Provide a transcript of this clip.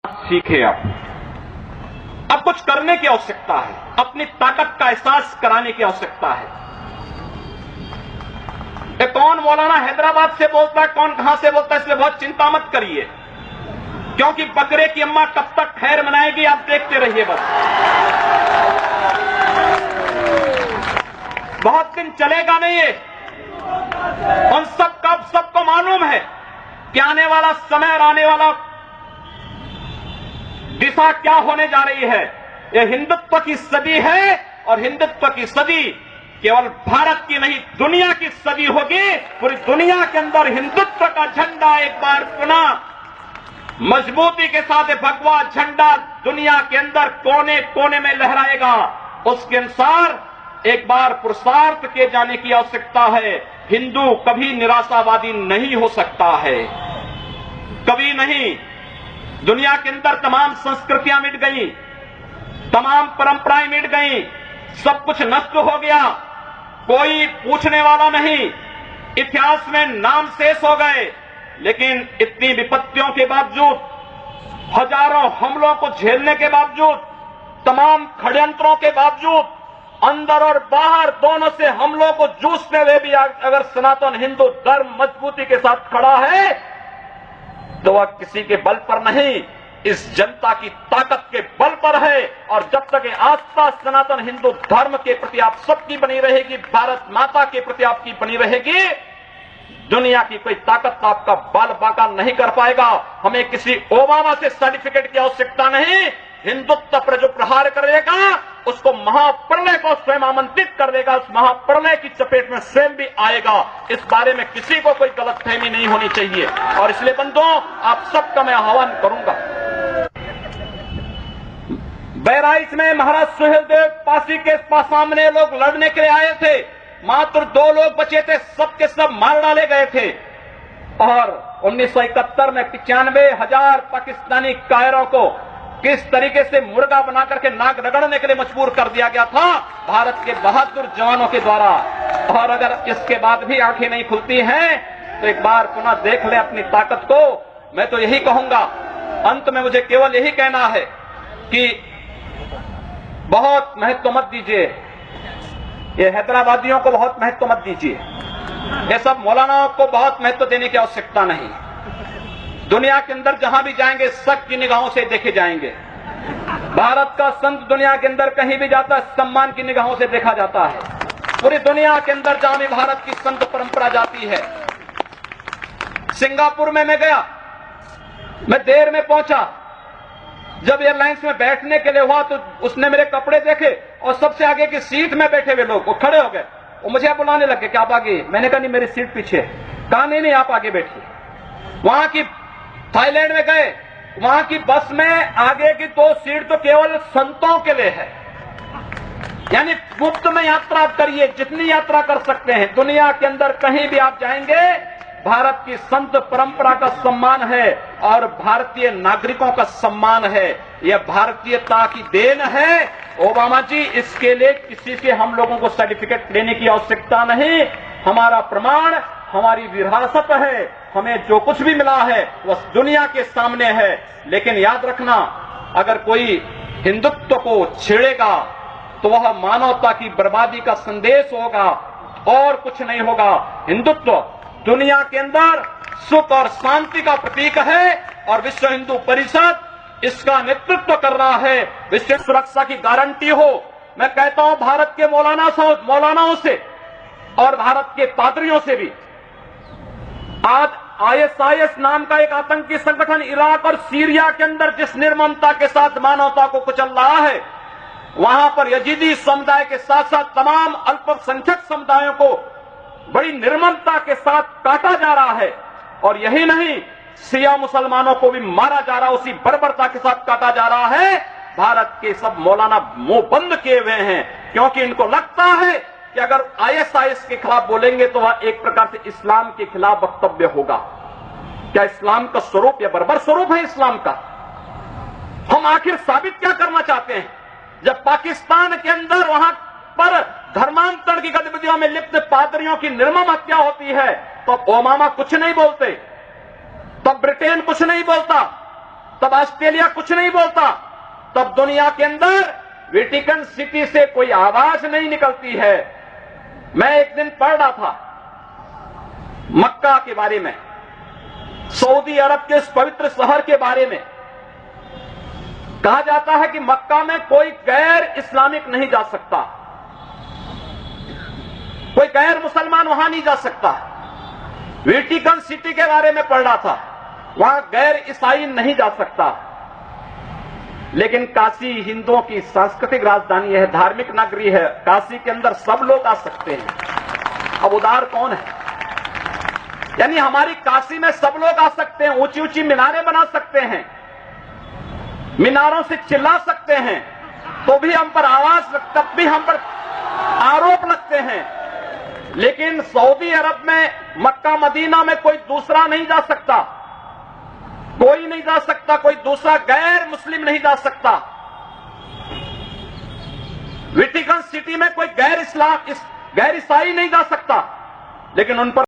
सीखे। अब कुछ करने की आवश्यकता है, अपनी ताकत का एहसास कराने की आवश्यकता है। कौन मौलाना हैदराबाद से बोलता है, कौन कहां से बोलता है, इसलिए बहुत चिंता मत करिए, क्योंकि बकरे की अम्मा कब तक खैर मनाएगी आप देखते रहिए। बस बहुत दिन चलेगा नहीं ये। उन सबको मालूम है कि आने वाला समय और आने वाला दिशा क्या होने जा रही है। यह हिंदुत्व की सदी है और हिंदुत्व की सदी केवल भारत की नहीं दुनिया की सदी होगी। पूरी दुनिया के अंदर हिंदुत्व का झंडा एक बार पुनः मजबूती के साथ भगवा झंडा दुनिया के अंदर कोने कोने में लहराएगा। उसके अनुसार एक बार पुरुषार्थ किए जाने की आवश्यकता है। हिंदू कभी निराशावादी नहीं हो सकता है, कभी नहीं। दुनिया के अंदर तमाम संस्कृतियां मिट गई, तमाम परंपराएं मिट गई, सब कुछ नष्ट हो गया, कोई पूछने वाला नहीं, इतिहास में नाम शेष हो गए। लेकिन इतनी विपत्तियों के बावजूद, हजारों हमलों को झेलने के बावजूद, तमाम षड्यंत्रों के बावजूद, अंदर और बाहर दोनों से हमलों को जूझते हुए भी अगर सनातन हिंदू धर्म मजबूती के साथ खड़ा है तो वह किसी के बल पर नहीं, इस जनता की ताकत के बल पर है। और जब तक ये आस्था सनातन हिंदू धर्म के प्रति आप सबकी बनी रहेगी, भारत माता के प्रति आपकी बनी रहेगी, दुनिया की कोई ताकत आपका बाल बांका नहीं कर पाएगा। हमें किसी ओबामा से सर्टिफिकेट की आवश्यकता नहीं। हिंदुत्व पर जो प्रहार करेगा उसको महाप्रलय को स्वयं आमंत्रित कर देगा, उस महाप्रलय की चपेट में स्वयं भी आएगा। इस बारे में किसी को कोई गलतफहमी नहीं होनी चाहिए। और इसलिए बंधुओं, आप सबका मैं आह्वान करूंगा। बहराइच में महाराज सुहेलदेव पासी के सामने लोग लड़ने के लिए आए थे, मात्र 2 लोग बचे थे, सबके सब मार डाले गए थे। और 1971 में 95,000 पाकिस्तानी कायरों को किस तरीके से मुर्गा बना करके नाक रगड़ने के लिए मजबूर कर दिया गया था भारत के बहादुर जवानों के द्वारा। और अगर इसके बाद भी आंखें नहीं खुलती हैं तो एक बार पुनः देख ले अपनी ताकत को। मैं तो यही कहूंगा, अंत में मुझे केवल यही कहना है कि बहुत महत्व मत दीजिए, ये हैदराबादियों को बहुत महत्व मत दीजिए, ये सब मौलानाओं को बहुत महत्व देने की आवश्यकता नहीं। दुनिया के अंदर जहां भी जाएंगे शक की निगाहों से देखे जाएंगे। भारत का संत दुनिया के अंदर कहीं भी जाता है सम्मान की निगाहों से देखा जाता है। पूरी दुनिया के अंदर जहां भी भारत की संत परंपरा जाती है। सिंगापुर में मैं गया, मैं देर में पहुंचा, जब एयरलाइंस में बैठने के लिए हुआ तो उसने मेरे कपड़े देखे और सबसे आगे की सीट में बैठे हुए लोग वो खड़े हो गए, वो मुझे बुलाने लगे कि आप आगे। मैंने कहा नहीं, मेरी सीट पीछे। कहा नहीं आप आगे बैठिए। वहां की थाईलैंड में गए, वहां की बस में आगे की 2 सीट तो केवल संतों के लिए है, यानी मुफ्त में यात्रा आप करिए, जितनी यात्रा कर सकते हैं। दुनिया के अंदर कहीं भी आप जाएंगे, भारत की संत परंपरा का सम्मान है और भारतीय नागरिकों का सम्मान है। यह भारतीयता की देन है। ओबामा जी, इसके लिए किसी से हम लोगों को सर्टिफिकेट लेने की आवश्यकता नहीं। हमारा प्रमाण हमारी विरासत है, हमें जो कुछ भी मिला है वह दुनिया के सामने है। लेकिन याद रखना, अगर कोई हिंदुत्व को छेड़ेगा तो वह मानवता की बर्बादी का संदेश होगा और कुछ नहीं होगा। हिंदुत्व दुनिया के अंदर सुख और शांति का प्रतीक है और विश्व हिंदू परिषद इसका नेतृत्व कर रहा है। विश्व सुरक्षा की गारंटी हो। मैं कहता हूं भारत के मौलानाओं से और भारत के पादरियों से भी, आज ISIS नाम का एक आतंकी संगठन इराक और सीरिया के अंदर जिस निर्ममता के साथ मानवता को कुचल रहा है, वहां पर यजीदी समुदाय के साथ साथ तमाम अल्पसंख्यक समुदायों को बड़ी निर्ममता के साथ काटा जा रहा है। और यही नहीं, शिया मुसलमानों को भी मारा जा रहा है, उसी बर्बरता के साथ काटा जा रहा है। भारत के सब मौलाना मुंह बंद किए हुए हैं, क्योंकि इनको लगता है कि अगर ISIS के खिलाफ बोलेंगे तो वह एक प्रकार से इस्लाम के खिलाफ वक्तव्य होगा। क्या इस्लाम का स्वरूप या बर्बर स्वरूप है इस्लाम का? हम आखिर साबित क्या करना चाहते हैं? जब पाकिस्तान के अंदर वहां पर धर्मांतरण की गतिविधियों में लिप्त पादरियों की निर्मम हत्या होती है तो ओबामा कुछ नहीं बोलते, तब ब्रिटेन कुछ नहीं बोलता, तब ऑस्ट्रेलिया कुछ नहीं बोलता, तब दुनिया के अंदर वेटिकन सिटी से कोई आवाज नहीं निकलती है। मैं एक दिन पढ़ रहा था मक्का के बारे में, सऊदी अरब के इस पवित्र शहर के बारे में। कहा जाता है कि मक्का में कोई गैर इस्लामिक नहीं जा सकता, कोई गैर मुसलमान वहां नहीं जा सकता। वेटिकन सिटी के बारे में पढ़ रहा था, वहां गैर ईसाई नहीं जा सकता। लेकिन काशी हिंदुओं की सांस्कृतिक राजधानी है, धार्मिक नगरी है, काशी के अंदर सब लोग आ सकते हैं। अब उदार कौन है? यानी हमारी काशी में सब लोग आ सकते हैं, ऊंची ऊंची मीनारें बना सकते हैं, मीनारों से चिल्ला सकते हैं, तो भी हम पर आवाज, तब भी हम पर आरोप लगते हैं। लेकिन सऊदी अरब में, मक्का मदीना में कोई दूसरा नहीं जा सकता, कोई नहीं जा सकता, कोई दूसरा गैर मुस्लिम नहीं जा सकता। वेटिकन सिटी में कोई गैर ईसाई नहीं जा सकता, लेकिन उन पर